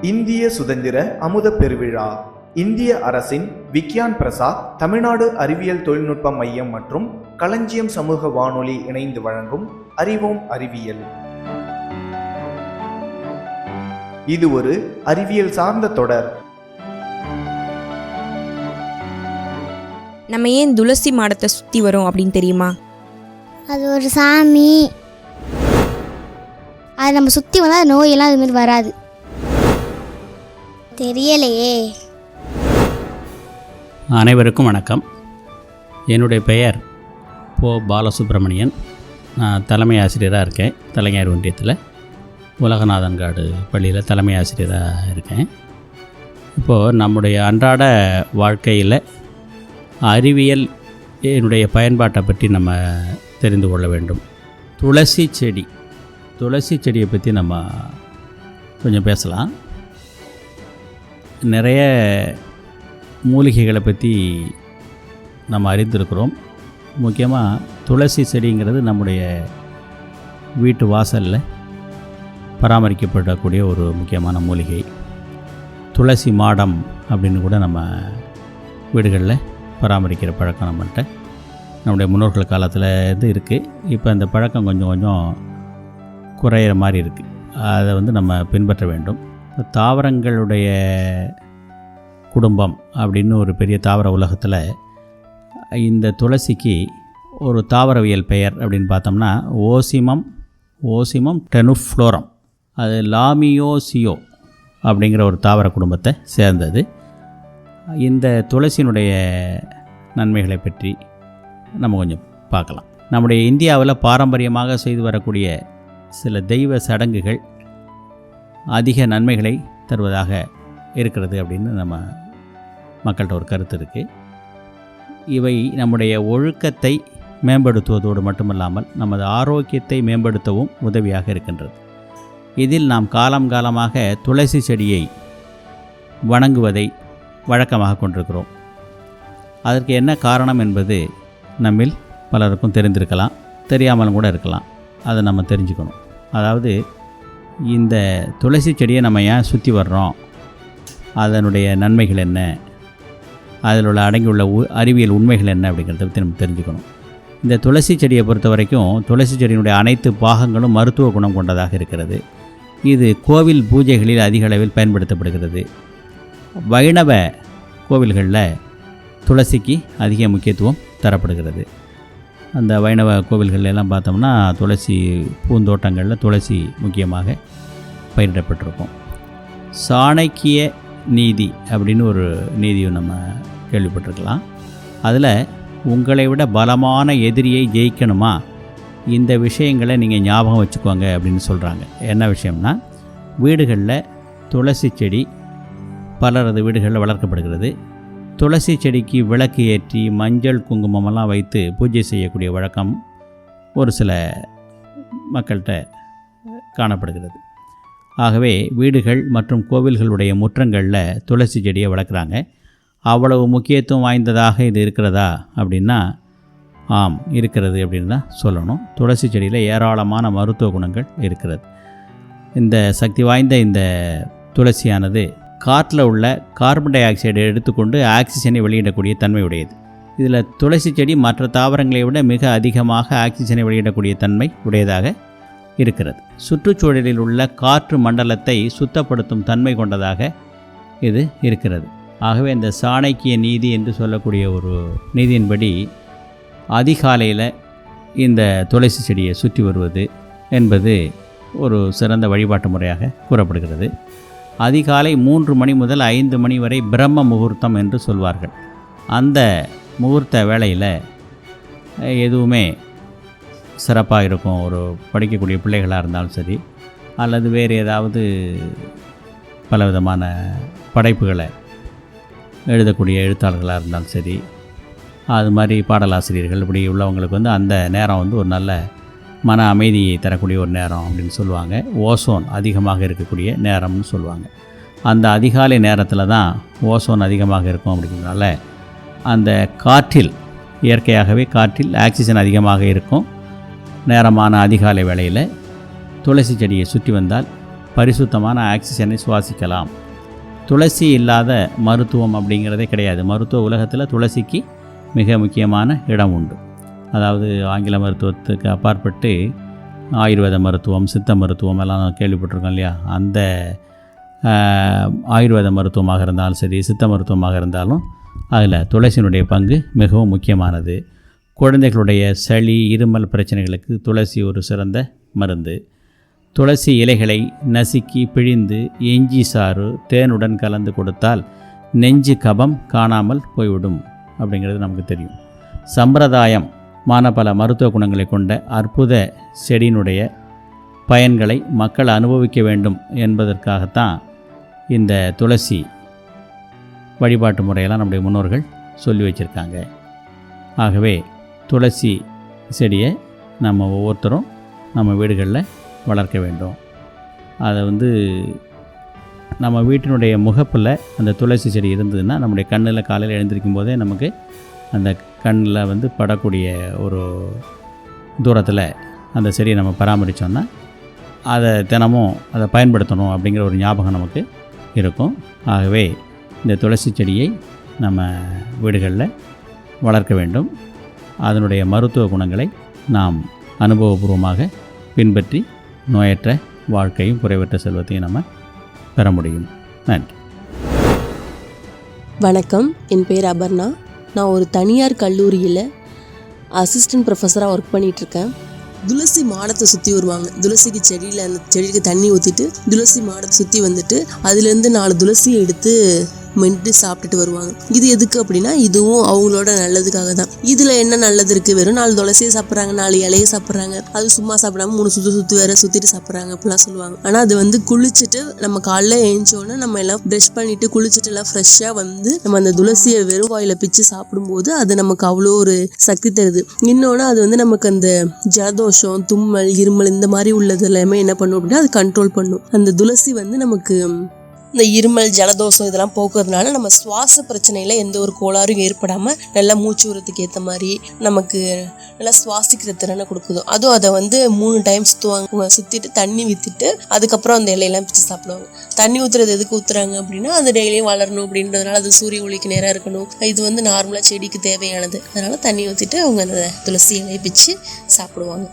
இந்திய சுதந்திர அமுத பெருவிழா இந்திய அரசின் விக்யான் பிரசாத், தமிழ்நாடு அறிவியல் தொழில்நுட்ப மையம் மற்றும் களஞ்சியம் சமூக வானொலி இணைந்து வழங்கும் அறிவோம் அறிவியல். இது ஒரு அறிவியல் சார்ந்த தொடர். நம்ம ஏன் துளசி மாடத்தை சுற்றி வரோம் அப்படின்னு தெரியுமா? அது ஒரு சாமி. அது நம்ம சுற்றி வந்தால் நோயெல்லாம் அதுமாரி வராது. தெரியலையே. அனைவருக்கும் வணக்கம். என்னுடைய பெயர் பாலசுப்ரமணியன். நான் தலைமை ஆசிரியராக இருக்கேன். தலைஞர் ஒன்றியத்தில் உலகநாதன்காடு பள்ளியில் தலைமை ஆசிரியராக இருக்கேன். இப்போது நம்முடைய அன்றாட வாழ்க்கையில் அறிவியல் என்னுடைய பயன்பாட்டை பற்றி நம்ம தெரிந்து கொள்ள வேண்டும். துளசி செடியை பற்றி நம்ம கொஞ்சம் பேசலாம். நிறைய மூலிகைகளை பற்றி நம்ம அறிந்திருக்கிறோம். முக்கியமாக துளசி செடிங்கிறது நம்முடைய வீட்டு வாசலில் பராமரிக்கப்படக்கூடிய ஒரு முக்கியமான மூலிகை. துளசி மாடம் அப்படின்னு கூட நம்ம வீடுகளில் பராமரிக்கிற பழக்கம் நம்முடைய முன்னோர்கள் காலத்தில் இது இருக்குது. இப்போ அந்த பழக்கம் கொஞ்சம் குறையிற மாதிரி இருக்குது. அதை நம்ம பின்பற்ற வேண்டும். இப்போ தாவரங்களுடைய குடும்பம் அப்படின்னு ஒரு பெரிய தாவர உலகத்தில் இந்த துளசிக்கு ஒரு தாவரவியல் பெயர் அப்படின்னு பார்த்தோம்னா ஓசிமம் டெனுஃப்ளோரம். அது லாமியோசியோ அப்படிங்கிற ஒரு தாவர குடும்பத்தை சேர்ந்தது. இந்த துளசியினுடைய நன்மைகளை பற்றி நம்ம கொஞ்சம் பார்க்கலாம். நம்முடைய இந்தியாவில் பாரம்பரியமாக செய்து வரக்கூடிய சில தெய்வ சடங்குகள் அதிக நன்மைகளை தருவதாக இருக்கிறது அப்படின்னு நம்ம மக்கள்கிட்ட ஒரு கருத்து இருக்குது. இவை நம்முடைய ஒழுக்கத்தை மேம்படுத்துவதோடு மட்டுமல்லாமல் நமது ஆரோக்கியத்தை மேம்படுத்தவும் உதவியாக இருக்கின்றது. இதில் நாம் காலமாக துளசி செடியை வணங்குவதை வழக்கமாக கொண்டிருக்கிறோம். அதற்கு என்ன காரணம் என்பது நம்மில் பலருக்கும் தெரிந்திருக்கலாம், தெரியாமலும் கூட இருக்கலாம். அதை நம்ம தெரிஞ்சுக்கணும். அதாவது இந்த துளசி செடியை நம்ம ஏன் சுற்றி வர்றோம், அதனுடைய நன்மைகள் என்ன, அதில் உள்ள அடங்கியுள்ள அறிவியல் உண்மைகள் என்ன அப்படிங்கிறத பற்றி நம்ம தெரிஞ்சுக்கணும். இந்த துளசி செடியை பொறுத்த வரைக்கும் துளசி செடியினுடைய அனைத்து பாகங்களும் மருத்துவ குணம் கொண்டதாக இருக்கிறது. இது கோவில் பூஜைகளில் அதிக அளவில் பயன்படுத்தப்படுகிறது. வைணவ கோவில்களில் துளசிக்கு அதிக முக்கியத்துவம் தரப்படுகிறது. அந்த வைணவ கோவில்களெல்லாம் பார்த்தோம்னா துளசி பூந்தோட்டங்களில் துளசி முக்கியமாக பயிரிடப்பட்டிருக்கும். சாணக்கிய நீதி அப்படின்னு ஒரு நீதியும் நம்ம கேள்விப்பட்டிருக்கலாம். அதில் உங்களை விட பலமான எதிரியை ஜெயிக்கணுமா, இந்த விஷயங்களை நீங்கள் ஞாபகம் வச்சுக்கோங்க அப்படின்னு சொல்கிறாங்க. என்ன விஷயம்னா, வீடுகளில் துளசி செடி பலரது வீடுகளில் வளர்க்கப்படுகிறது. துளசி செடிக்கு விளக்கு ஏற்றி மஞ்சள் குங்குமமெல்லாம் வைத்து பூஜை செய்யக்கூடிய வழக்கம் ஒரு சில மக்கள்கிட்ட காணப்படுகிறது. ஆகவே வீடுகள் மற்றும் கோவில்களுடைய முற்றங்களில் துளசி செடியை வளர்க்குறாங்க. அவ்வளவு முக்கியத்துவம் வாய்ந்ததாக இது இருக்கிறதா அப்படின்னா ஆம், இருக்கிறது அப்படின்னு தான் சொல்லணும். துளசி செடியில் ஏராளமான மருத்துவ குணங்கள் இருக்கிறது. இந்த சக்தி வாய்ந்த இந்த துளசியானது காற்றில் உள்ள கார்பன் டை ஆக்சைடை எடுத்துக்கொண்டு ஆக்சிஜனை வெளியிடக்கூடிய தன்மை உடையது. இதில் துளசி செடி மற்ற தாவரங்களை விட மிக அதிகமாக ஆக்சிஜனை வெளியிடக்கூடிய தன்மை உடையதாக இருக்கிறது. சுற்றுச்சூழலில் உள்ள காற்று மண்டலத்தை சுத்தப்படுத்தும் தன்மை கொண்டதாக இது இருக்கிறது. ஆகவே இந்த சாணக்கிய நீதி என்று சொல்லக்கூடிய ஒரு நீதியின்படி அதிகாலையில் இந்த துளசி செடியை சுற்றி வருவது என்பது ஒரு சிறந்த வழிபாட்டு முறையாக கூறப்படுகிறது. அதிகாலை 3 மணி முதல் 5 மணி வரை பிரம்ம முகூர்த்தம் என்று சொல்வார்கள். அந்த முகூர்த்த வேளையில் எதுவுமே சிறப்பாக இருக்கும். ஒரு படிக்கக்கூடிய பிள்ளைகளாக இருந்தாலும் சரி, அல்லது வேறு ஏதாவது பலவிதமான படைப்புகளை எழுதக்கூடிய எழுத்தாளர்களாக இருந்தாலும் சரி, அது மாதிரி பாடலாசிரியர்கள் இப்படி உள்ளவங்களுக்கு அந்த நேரம் ஒரு நல்ல மன அமைதியை தரக்கூடிய ஒரு நேரம் அப்படின்னு சொல்லுவாங்க. ஓசோன் அதிகமாக இருக்கக்கூடிய நேரம்னு சொல்லுவாங்க. அந்த அதிகாலை நேரத்தில் தான் ஓசோன் அதிகமாக இருக்கும். அப்படிங்கிறதுனால அந்த இயற்கையாகவே காற்றில் ஆக்சிஜன் அதிகமாக இருக்கும். நேரமான அதிகாலை வேளையில் துளசி செடியை சுற்றி வந்தால் பரிசுத்தமான ஆக்சிஜனை சுவாசிக்கலாம். துளசி இல்லாத மருத்துவம் அப்படிங்கிறதே கிடையாது. மருத்துவ உலகத்தில் துளசிக்கு மிக முக்கியமான இடம் உண்டு. அதாவது ஆங்கில மருத்துவத்துக்கு அப்பாற்பட்டு ஆயுர்வேத மருத்துவம், சித்த மருத்துவம் எல்லாம் கேள்விப்பட்டிருக்கோம் இல்லையா? அந்த ஆயுர்வேத மருத்துவமாக இருந்தாலும் சரி, சித்த மருத்துவமாக இருந்தாலும் அதில் துளசியினுடைய பங்கு மிகவும் முக்கியமானது. குழந்தைகளுடைய சளி, இருமல் பிரச்சனைகளுக்கு துளசி ஒரு சிறந்த மருந்து. துளசி இலைகளை நசுக்கி பிழிந்து இஞ்சி சாறு தேனுடன் கலந்து கொடுத்தால் நெஞ்சு கபம் காணாமல் போய்விடும் அப்படிங்கிறது நமக்கு தெரியும். சம்பிரதாயமான பல மருத்துவ குணங்களை கொண்ட அற்புத செடியினுடைய பயன்களை மக்கள் அனுபவிக்க வேண்டும் என்பதற்காகத்தான் இந்த துளசி வழிபாட்டு முறையெல்லாம் நம்முடைய முன்னோர்கள் சொல்லி வச்சுருக்காங்க. ஆகவே துளசி செடியை நம்ம ஒவ்வொருத்தரும் நம்ம வீடுகளில் வளர்க்க வேண்டும். அதை நம்ம வீட்டினுடைய முகப்பில் அந்த துளசி செடி இருந்ததுன்னா நம்முடைய கண்ணில் காலையில் எழுந்திருக்கும் போதே நமக்கு அந்த கண்ணில் படக்கூடிய ஒரு தூரத்தில் அந்த செடியை நம்ம பராமரித்தோன்னா அதை தினமும் அதை பயன்படுத்தணும் அப்படிங்கிற ஒரு ஞாபகம் நமக்கு இருக்கும். ஆகவே இந்த துளசி செடியை நம்ம வீடுகளில் வளர்க்க வேண்டும். அதனுடைய மருத்துவ குணங்களை நாம் அனுபவபூர்வமாக பின்பற்றி நோயற்ற வாழ்க்கையும் குறைவற்ற செல்வத்தையும் நம்ம பெற முடியும். நன்றி. வணக்கம், என் பேர் அபர்ணா. நான் ஒரு தனியார் கல்லூரியில் அசிஸ்டன்ட் ப்ரொஃபஸராக ஒர்க் பண்ணிகிட்ருக்கேன். துளசி மாடத்தை சுற்றி வருவாங்க. துளசிக்கு செடியில் அந்த செடிக்கு தண்ணி ஊற்றிட்டு துளசி மாடத்தை சுற்றி வந்துட்டு அதுலேருந்து 4 துளசியை எடுத்து மென்று சாப்பிட்டுட்டு வருவாங்க. இது எதுக்கு அப்படின்னா, இதுவும் அவங்களோட நல்லதுக்காக தான். இதில் என்ன நல்லது இருக்குது? வெறும் 4 துளசியை சாப்பிட்றாங்க, 4 இலையை சாப்பிட்றாங்க. அது சும்மா சாப்பிடாம 3 சுற்றி வேற சுற்றிட்டு சாப்பிட்றாங்க அப்படிலாம் சொல்லுவாங்க. ஆனால் அது குளிச்சுட்டு நம்ம காலைல எழுந்தோன்னே நம்ம எல்லாம் ப்ரஷ் பண்ணிட்டு குளிச்சுட்டு எல்லாம் ஃப்ரெஷ்ஷாக நம்ம அந்த துளசியை வெறும் வாயில பிச்சு சாப்பிடும்போது அது நமக்கு அவ்வளோ ஒரு சக்தி தருது. இன்னொன்று அது நமக்கு அந்த ஜலதோஷம், தும்மல், இருமல் இந்த மாதிரி உள்ளது எல்லாமே என்ன பண்ணும் அப்படின்னா அது கண்ட்ரோல் பண்ணும். அந்த துளசி நமக்கு இந்த இருமல், ஜலதோஷம் இதெல்லாம் போக்குறதுனால நம்ம சுவாச பிரச்சனையில் எந்த ஒரு கோளாறும் ஏற்படாமல் நல்லா மூச்சு விடுறதுக்கு ஏற்ற மாதிரி நமக்கு நல்லா சுவாசிக்கிற திறனை கொடுக்குதோ. அதுவும் அதை 3 டைம் சுற்றிட்டு தண்ணி ஊற்றிட்டு அதுக்கப்புறம் அந்த இலையெல்லாம் பிச்சு சாப்பிடுவாங்க. தண்ணி ஊற்றுறது எதுக்கு ஊற்றுறாங்க அப்படின்னா அது டெய்லியும் வளரணும் அப்படின்றதுனால, அது சூரிய ஒளிக்கு நேராக இருக்கணும். இது நார்மலாக செடிக்கு தேவையானது. அதனால் தண்ணி ஊற்றிட்டு அவங்க அந்த துளசி இலையை பிச்சு சாப்பிடுவாங்க.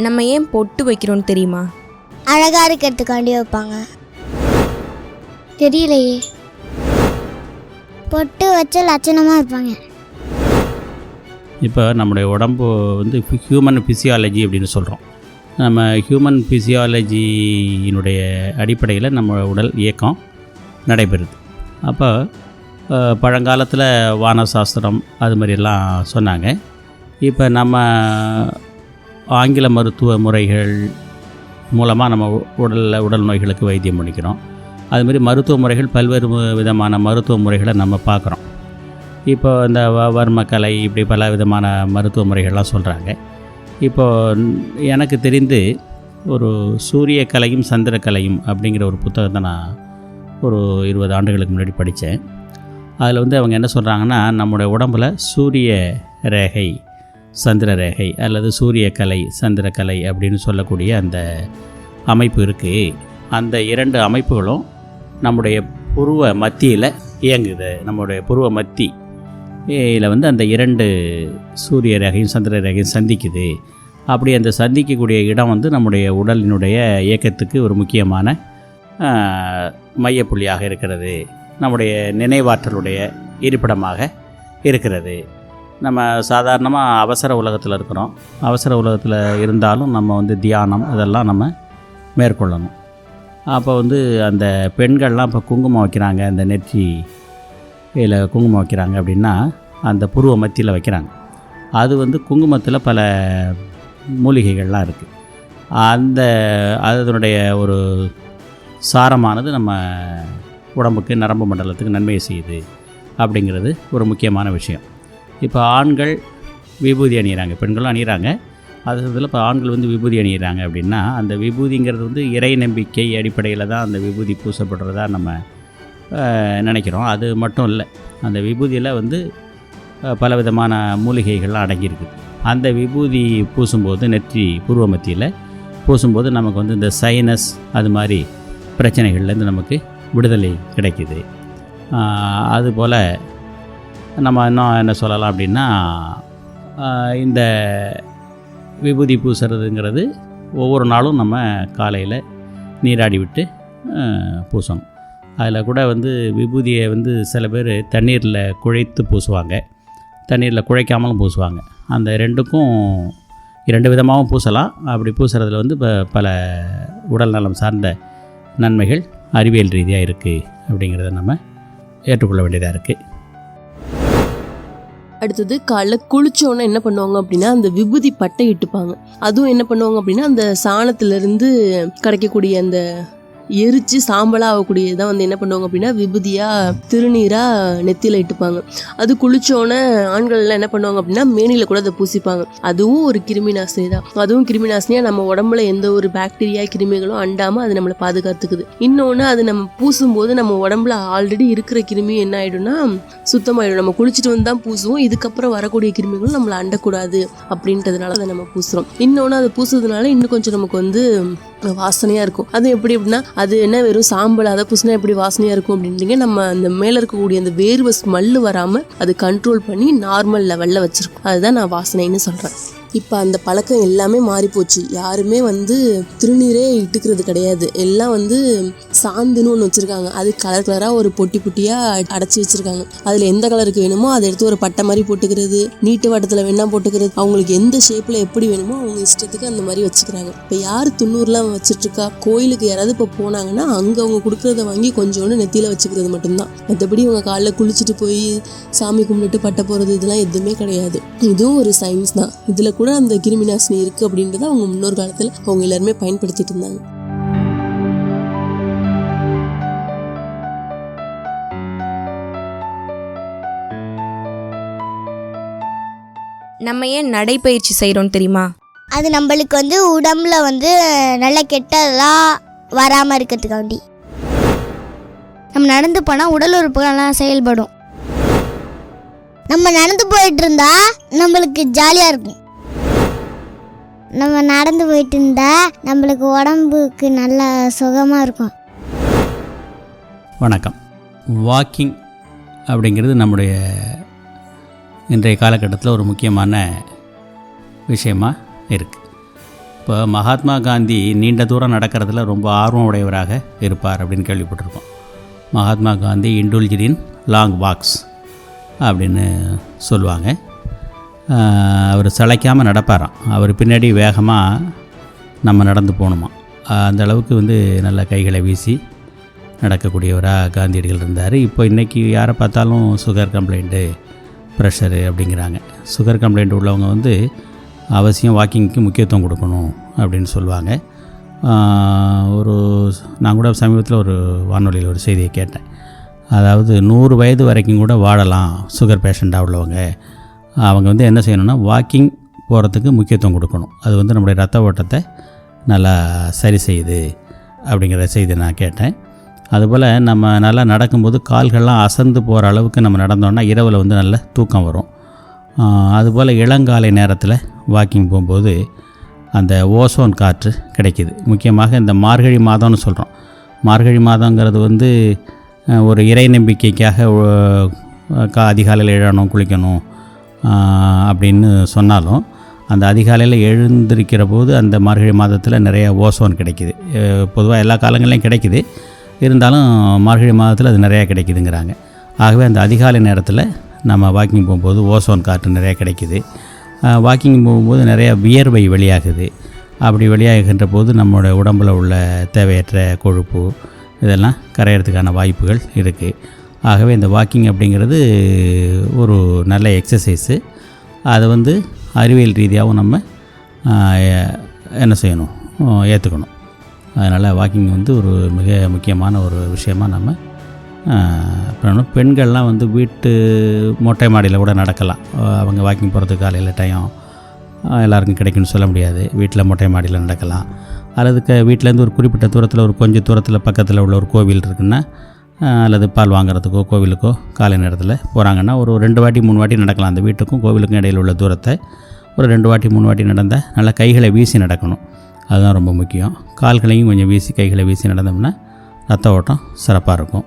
நம்ம ஏன் பொட்டு வைக்கிறோன்னு தெரியுமா? அழகாக இருக்கிறதுக்காண்டி வைப்பாங்க. தெரியலையே. பொட்டு வச்ச லட்சணமாக இருப்பாங்க. இப்போ நம்முடைய உடம்பு ஹியூமன் ஃபிசியாலஜி அப்படின்னு சொல்கிறோம். நம்ம ஹியூமன் ஃபிசியாலஜியினுடைய அடிப்படையில் நம்ம உடல் இயக்கம் நடைபெறுது. அப்போ பழங்காலத்தில் வானசாஸ்திரம் அது மாதிரியெல்லாம் சொன்னாங்க. இப்போ நம்ம ஆங்கில மருத்துவ முறைகள் மூலமாக நம்ம உடல் நோய்களுக்கு வைத்தியம் பண்ணிக்கிறோம். அதுமாரி மருத்துவ முறைகள் பல்வேறு விதமான மருத்துவ முறைகளை நம்ம பார்க்குறோம். இப்போ இந்த வர்மக்கலை இப்படி பல விதமான மருத்துவ முறைகள்லாம் சொல்கிறாங்க. இப்போது எனக்கு தெரிந்து ஒரு சூரிய கலையும் சந்திரக்கலையும் அப்படிங்கிற ஒரு புத்தகத்தை நான் ஒரு 20 ஆண்டுகளுக்கு முன்னாடி படித்தேன். அதில் அவங்க என்ன சொல்கிறாங்கன்னா, நம்முடைய உடம்பில் சூரிய ரேகை, சந்திர ரேகை அல்லது சூரியக்கலை, சந்திரக்கலை அப்படின்னு சொல்லக்கூடிய அந்த அமைப்பு இருக்குது. அந்த 2 அமைப்புகளும் நம்முடைய புருவ மத்தியில் இயங்குது. நம்முடைய புருவ மத்தியில் அந்த 2 சூரிய ரேகையும் சந்திர ரேகையும் சந்திக்குது. அப்படி அந்த சந்திக்கக்கூடிய இடம் நம்முடைய உடலினுடைய இயக்கத்துக்கு ஒரு முக்கியமான மையப்புள்ளியாக இருக்கிறது. நம்முடைய நினைவாற்றலுடைய இருப்பிடமாக இருக்கிறது. நம்ம சாதாரணமாக அவசர உலகத்தில் இருக்கிறோம். அவசர உலகத்தில் இருந்தாலும் நம்ம தியானம் இதெல்லாம் நம்ம மேற்கொள்ளணும். அப்போ அந்த பெண்கள்லாம் இப்போ குங்குமம் வைக்கிறாங்க, அந்த நெற்றியில் குங்குமம் வைக்கிறாங்க அப்படின்னா அந்த புருவ மத்தியில் வைக்கிறாங்க. அது குங்குமத்தில் பல மூலிகைகள்லாம் இருக்குது. அதனுடைய ஒரு சாரமானது நம்ம உடம்புக்கு, நரம்பு மண்டலத்துக்கு நன்மையை செய்யுது அப்படிங்கிறது ஒரு முக்கியமான விஷயம். இப்போ ஆண்கள் விபூதி அணிகிறாங்க, பெண்களும் அணிகிறாங்க. அது இதில் இப்போ ஆண்கள் விபூதி அணிகிறாங்க அப்படின்னா அந்த விபூதிங்கிறது இறை நம்பிக்கை அடிப்படையில் தான் அந்த விபூதி பூசப்படுறதா நம்ம நினைக்கிறோம். அது மட்டும் இல்லை, அந்த விபூதியில் பலவிதமான மூலிகைகள்லாம் அடங்கியிருக்குது. அந்த விபூதி பூசும்போது நெற்றி பூர்வ மத்தியில் பூசும்போது நமக்கு வந்து இந்த சைனஸ் அது மாதிரி பிரச்சனைகள்லேருந்து நமக்கு விடுதலை கிடைக்குது. அதுபோல் நம்ம இன்னும் என்ன சொல்லலாம் அப்படின்னா, இந்த விபூதி பூசுறதுங்கிறது ஒவ்வொரு நாளும் நம்ம காலையில் நீராடி விட்டு பூசணும். அதில் கூட வந்து விபூதியை வந்து சில பேர் தண்ணீரில் குழைத்து பூசுவாங்க, தண்ணீரில் குழைக்காமலும் பூசுவாங்க. அந்த ரெண்டுக்கும் 2 விதமாகவும் பூசலாம். அப்படி பூசுறதுல வந்து பல உடல் நலம் சார்ந்த நன்மைகள் அறிவியல் ரீதியாக இருக்குது அப்படிங்கிறத நம்ம ஏற்றுக்கொள்ள வேண்டியதாக இருக்குது. அடுத்தது காலைல குளிச்சோன்னே என்ன பண்ணுவாங்க அப்படின்னா அந்த விபூதி பட்டை இட்டுப்பாங்க. அதுவும் என்ன பண்ணுவாங்க அப்படின்னா அந்த சாணத்திலிருந்து கிடைக்கக்கூடிய அந்த எரித்து சாம்பலாக ஆகக்கூடியதான் வந்து என்ன பண்ணுவாங்க அப்படின்னா விபூதியாக திருநீராக நெத்தியில் இட்டுப்பாங்க. அது குளிச்சோன்னே ஆண்கள்லாம் என்ன பண்ணுவாங்க அப்படின்னா மேனியில் கூட அதை பூசிப்பாங்க. அதுவும் ஒரு கிருமி நாசினி தான். அதுவும் கிருமி நாசினியாக நம்ம உடம்புல எந்த ஒரு பாக்டீரியா கிருமிகளும் அண்டாமல் அது நம்மளை பாதுகாத்துக்குது. இன்னொன்று அது நம்ம பூசும்போது நம்ம உடம்புல ஆல்ரெடி இருக்கிற கிருமி என்ன ஆகிடும்னா சுத்தமாகிடும். நம்ம குளிச்சுட்டு வந்து தான் பூசுவோம். இதுக்கப்புறம் வரக்கூடிய கிருமிகளும் நம்மளை அண்டக்கூடாது அப்படின்றதுனால அதை நம்ம பூசுகிறோம். இன்னொன்று அதை பூசுறதுனால இன்னும் கொஞ்சம் நமக்கு வந்து வாசனையாக இருக்கும். அது எப்படி அப்படின்னா அது என்ன வெறும் சாம்பல், அதை பூசினா எப்படி வாசனையாக இருக்கும் அப்படின்றீங்க. நம்ம அந்த மேலே இருக்கக்கூடிய அந்த வேர்வை ஸ்மெல்லு வராமல் அது கண்ட்ரோல் பண்ணி நார்மல் லெவலில் வச்சுருக்கோம். அதுதான் நான் வாசனைன்னு சொல்கிறேன். இப்போ அந்த பழக்கம் எல்லாமே மாறிப்போச்சு. யாருமே வந்து திருநீரே இட்டுக்கிறது கிடையாது. எல்லாம் வந்து சாந்துன்னு ஒன்று வச்சுருக்காங்க. அது கலர் கலராக ஒரு பொட்டி பொட்டியாக அடைச்சி வச்சுருக்காங்க. அதில் எந்த கலருக்கு வேணுமோ அதை எடுத்து ஒரு பட்டை மாதிரி போட்டுக்கிறது, நீட்டு வட்டத்தில் வேணா போட்டுக்கிறது, அவங்களுக்கு எந்த ஷேப்பில் எப்படி வேணுமோ அவங்க இஷ்டத்துக்கு அந்த மாதிரி வச்சுக்கிறாங்க. இப்போ யார் துண்ணூறுலாம் வச்சுட்ருக்கா? கோயிலுக்கு யாராவது இப்போ போனாங்கன்னா அங்கே அவங்க கொடுக்குறத வாங்கி கொஞ்சோண்டு நெத்தியில் வச்சுக்கிறது மட்டும்தான். மற்றபடி அவங்க காலைல குளிச்சுட்டு போய் சாமி கும்பிட்டு பட்டை போகிறது இதெல்லாம் எதுவுமே கிடையாது. இதுவும் ஒரு சயின்ஸ் தான். இதில் கூட அந்த கிருமி நாசினி இருக்குது அப்படின்றத அவங்க முன்னோர் காலத்தில் அவங்க எல்லாருமே பயன்படுத்திட்டு இருந்தாங்க. நம்ம ஏன் நடைப்பயிற்சி செய்கிறோம் தெரியுமா? அது நம்மளுக்கு வந்து உடம்புல வந்து நல்ல கெட்டதெல்லாம் வராமல் இருக்கிறதுக்காண்டி. நம்ம நடந்து போனால் உடல் உறுப்புகள்லாம் செயல்படும். நம்ம நடந்து போயிட்டு இருந்தா நம்மளுக்கு ஜாலியாக இருக்கும். நம்ம நடந்து போயிட்டு இருந்தா நம்மளுக்கு உடம்புக்கு நல்ல சுகமாக இருக்கும். வணக்கம். வாக்கிங் அப்படிங்கிறது நம்முடைய இன்றைய காலகட்டத்தில் ஒரு முக்கியமான விஷயமாக இருக்குது. இப்போ மகாத்மா காந்தி நீண்ட தூரம் நடக்கிறதுல ரொம்ப ஆர்வம் உடையவராக இருப்பார் அப்படின்னு கேள்விப்பட்டிருக்கோம். Mahatma Gandhi indulged in long walks அப்படின்னு சொல்லுவாங்க. அவர் சளைக்காமல் நடப்பாராம். அவர் பின்னாடி வேகமாக நம்ம நடந்து போகணுமா. அந்த அளவுக்கு வந்து நல்ல கைகளை வீசி நடக்கக்கூடியவராக காந்தியடிகள் இருந்தார். இப்போ இன்றைக்கி யாரை பார்த்தாலும் சுகர் கம்ப்ளைண்ட்டு, ப்ரெஷரு அப்படிங்கிறாங்க. சுகர் கம்ப்ளைண்ட் உள்ளவங்க வந்து அவசியம் வாக்கிங்க்கு முக்கியத்துவம் கொடுக்கணும் அப்படின்னு சொல்லுவாங்க. நான் கூட சமீபத்தில் ஒரு வானொலியில் ஒரு செய்தியை கேட்டேன். அதாவது 100 வயது வரைக்கும் கூட வாழலாம் சுகர் பேஷண்ட்டாக உள்ளவங்க. அவங்க வந்து என்ன செய்யணும்னா வாக்கிங் போகிறதுக்கு முக்கியத்துவம் கொடுக்கணும். அது வந்து நம்முடைய ரத்த ஓட்டத்தை நல்லா சரி செய்யுது அப்படிங்கிற செய்தி நான் கேட்டேன். அதுபோல் நம்ம நல்லா நடக்கும்போது கால்கள்லாம் அசந்து போகிற அளவுக்கு நம்ம நடந்தோன்னா இரவில் வந்து நல்ல தூக்கம் வரும். அதுபோல் இளங்காலை நேரத்தில் வாக்கிங் போகும்போது அந்த ஓசோன் காற்று கிடைக்கிது. முக்கியமாக இந்த மார்கழி மாதம்னு சொல்கிறோம். மார்கழி மாதங்கிறது வந்து ஒரு இறை நம்பிக்கைக்காக அதிகாலையில் எழணும், குளிக்கணும் அப்படின்னு சொன்னாலும் அந்த அதிகாலையில் எழுந்திருக்கிற போது அந்த மார்கழி மாதத்தில் நிறைய ஓசோன் கிடைக்கிது. பொதுவாக எல்லா காலங்கள்லையும் கிடைக்கிது, இருந்தாலும் மார்கழி மாதத்தில் அது நிறையா கிடைக்குதுங்கிறாங்க. ஆகவே அந்த அதிகாலை நேரத்தில் நம்ம வாக்கிங் போகும்போது ஓசோன் காற்று நிறையா கிடைக்கிது. வாக்கிங் போகும்போது நிறையா வியர்வை வெளியாகுது. அப்படி வெளியாகின்ற போது நம்மளோட உடம்பில் உள்ள தேவையற்ற கொழுப்பு இதெல்லாம் கரையிறதுக்கான வாய்ப்புகள் இருக்குது. ஆகவே இந்த வாக்கிங் அப்படிங்கிறது ஒரு நல்ல எக்ஸசைஸு. அதை வந்து அறிவியல் ரீதியாகவும் நம்ம என்ன செய்யணும், ஏற்றுக்கணும். அதனால் வாக்கிங் வந்து ஒரு மிக முக்கியமான ஒரு விஷயமாக நம்ம பண்ணணும். பெண்கள்லாம் வந்து வீட்டு மொட்டை மாடியில் கூட நடக்கலாம். அவங்க வாக்கிங் போகிறதுக்கு காலையில் டைம் எல்லாருக்கும் கிடைக்குன்னு சொல்ல முடியாது. வீட்டில் மொட்டை மாடியில் நடக்கலாம். அல்லது வீட்டிலேருந்து ஒரு குறிப்பிட்ட தூரத்தில், ஒரு கொஞ்சம் தூரத்தில் பக்கத்தில் உள்ள ஒரு கோவில் இருக்குன்னா அல்லது பால் வாங்குறதுக்கோ கோவிலுக்கோ காலை நேரத்தில் போகிறாங்கன்னா ஒரு 2 வாட்டி 3 வாட்டி நடக்கலாம். அந்த வீட்டுக்கும் கோவிலுக்கும் இடையில் உள்ள தூரத்தை ஒரு 2 வாட்டி 3 வாட்டி நடந்தால் நல்லா கைகளை வீசி நடக்கணும். அதுதான் ரொம்ப முக்கியம். கால்களையும் கொஞ்சம் வீசி கைகளை வீசி நடந்தோம்னா ரத்த ஓட்டம் சிறப்பாக இருக்கும்.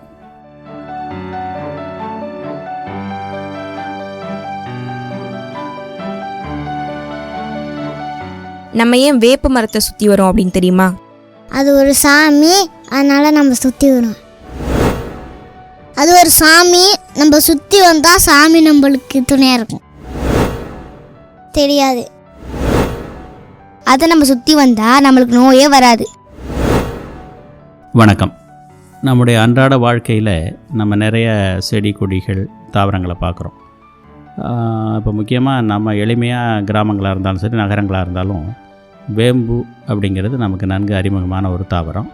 நம்ம ஏன் வேப்ப மரத்தை சுற்றி வரோம் அப்படின்னு தெரியுமா? அது ஒரு சாமி, அதனால நம்ம சுற்றி வரோம். அது ஒரு சாமி, நம்ம சுற்றி வந்தால் சாமி நம்மளுக்கு துணையாக இருக்கும். தெரியாது. அதை நம்ம சுற்றி வந்தால் நம்மளுக்கு நோயே வராது. வணக்கம். நம்முடைய அன்றாட வாழ்க்கையில் நம்ம நிறைய செடி கொடிகள் தாவரங்களை பார்க்குறோம். இப்போ முக்கியமாக நம்ம எளிமையாக கிராமங்களாக இருந்தாலும் சரி நகரங்களாக இருந்தாலும் வேம்பு அப்படிங்கிறது நமக்கு நன்கு அறிமுகமான ஒரு தாவரம்.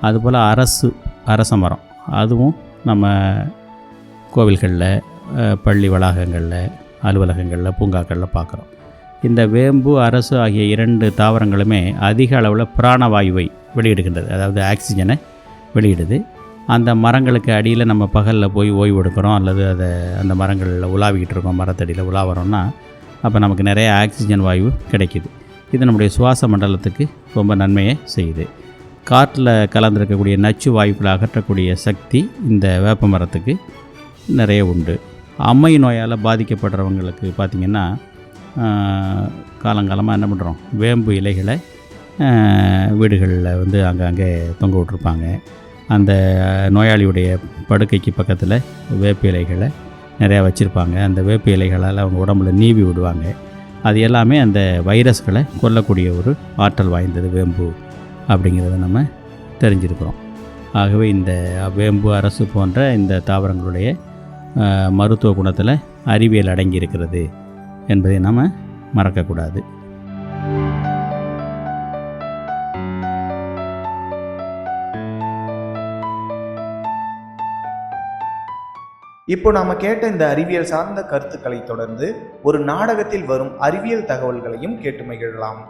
அதுபோல் அரச மரம், அதுவும் நம்ம கோவில்களில், பள்ளி வளாகங்களில், அலுவலகங்களில், பூங்காக்களில் பார்க்குறோம். இந்த வேம்பு, அரசு ஆகிய 2 தாவரங்களுமே அதிக அளவில் பிராணவாயுவை வெளியிடுகின்றது. அதாவது ஆக்சிஜனை வெளியிடுது. அந்த மரங்களுக்கு அடியில் நம்ம பகலில் போய் ஓய்வு எடுக்கிறோம் அல்லது அந்த மரங்களில் உலாவிக்கிட்டு இருக்கோம், மரத்தடியில் உலாவரோம்னா அப்போ நமக்கு நிறைய ஆக்சிஜன் வாயு கிடைக்கிது. இது நம்முடைய சுவாச மண்டலத்துக்கு ரொம்ப நன்மையை செய்யுது. காற்றில் கலந்திருக்கக்கூடிய நச்சு வாயுக்களை அகற்றக்கூடிய சக்தி இந்த வேப்ப மரத்துக்கு நிறைய உண்டு. அம்மை நோயால் பாதிக்கப்படுறவங்களுக்கு பார்த்திங்கன்னா காலங்காலமாக என்ன பண்ணுறோம், வேம்பு இலைகளை வீடுகளில் அங்கங்கே தொங்க விட்ருப்பாங்க. அந்த நோயாளியுடைய படுக்கைக்கு பக்கத்தில் வேப்ப இலைகளை நிறையா வச்சுருப்பாங்க. அந்த வேப்ப இலைகளால் அவங்க உடம்புல நீவி விடுவாங்க. அது எல்லாமே அந்த வைரஸ்களை கொல்லக்கூடிய ஒரு ஆற்றல் வாய்ந்தது வேம்பு அப்படிங்கிறத நம்ம தெரிஞ்சிருக்கிறோம். ஆகவே இந்த வேம்பு, அரசு போன்ற இந்த தாவரங்களுடைய மருத்துவ குணத்தில் அறிவியல் அடங்கி இருக்கிறது என்பதை நாம் மறக்கக்கூடாது. இப்போ நாம கேட்ட இந்த அறிவியல் சார்ந்த கருத்துக்களை தொடர்ந்து ஒரு நாடகத்தில் வரும் அறிவியல் தகவல்களையும் கேட்டு மகிழலாம்.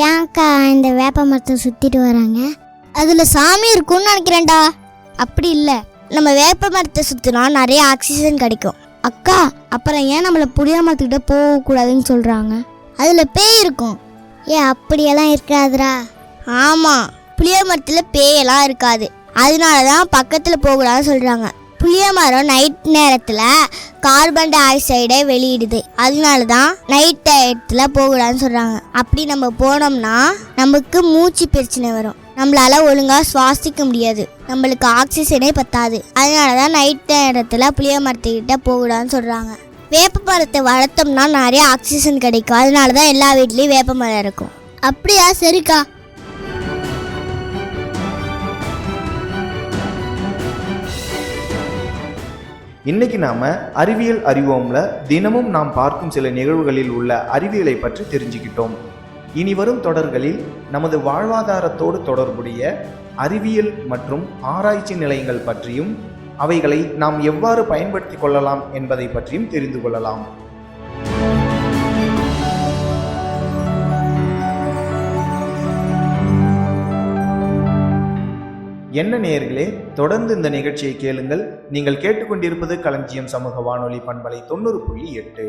ஏன்க்கா இந்த வேப்ப மரத்தை சுற்றிட்டு வராங்க? அதில் சாமி இருக்கும்னு நினைக்கிறேன்டா. அப்படி இல்லை, நம்ம வேப்ப மரத்தை சுற்றினா நிறைய ஆக்சிஜன் கிடைக்கும். அக்கா, அப்புறம் ஏன் நம்மளை புளிய மரத்துக்கிட்ட போகக்கூடாதுன்னு சொல்கிறாங்க? அதில் பேய் இருக்கும். அப்படியெல்லாம் இருக்காதுடா. ஆமாம், புளிய மரத்தில் பேயெல்லாம் இருக்காது. அதனால தான் பக்கத்தில் போகக்கூடாதுன்னு சொல்கிறாங்க. புளிய மரம் நைட் நேரத்தில் கார்பன் டை ஆக்சைடை வெளியிடுது. அதனால தான் நைட் டயத்தில் போகக்கூடாதுன்னு சொல்கிறாங்க. அப்படி நம்ம போனோம்னா நமக்கு மூச்சு பிரச்சனை வரும், நம்மளால ஒழுங்காக சுவாசிக்க முடியாது, நம்மளுக்கு ஆக்சிஜனே பத்தாது. அதனால தான் நைட் நேரத்தில் புளிய மரத்துக்கிட்ட போகக்கூடாதுன்னு சொல்கிறாங்க. வேப்ப மரத்தை வளர்த்தோம்னா நிறைய ஆக்சிஜன் கிடைக்கும். அதனால தான் எல்லா வீட்லேயும் வேப்ப மரம் இருக்கும். அப்படியா? சரிக்கா. இன்னைக்கு நாம அறிவியல் அறிவோம்ல தினமும் நாம் பார்க்கும் சில நிகழ்வுகளில் உள்ள அறிவியலை பற்றி தெரிஞ்சுக்கிட்டோம். இனி வரும் தொடர்களில் நமது வாழ்வாதாரத்தோடு தொடர்புடைய அறிவியல் மற்றும் ஆராய்ச்சி நிலையங்கள் பற்றியும் அவைகளை நாம் எவ்வாறு பயன்படுத்தி கொள்ளலாம் என்பதை பற்றியும் தெரிந்து கொள்ளலாம். என்ன நேயர்களே, தொடர்ந்து இந்த நிகழ்ச்சியை கேளுங்கள். நீங்கள் கேட்டுக்கொண்டிருப்பது களஞ்சியம் சமூக வானொலி பண்பலை 90.8.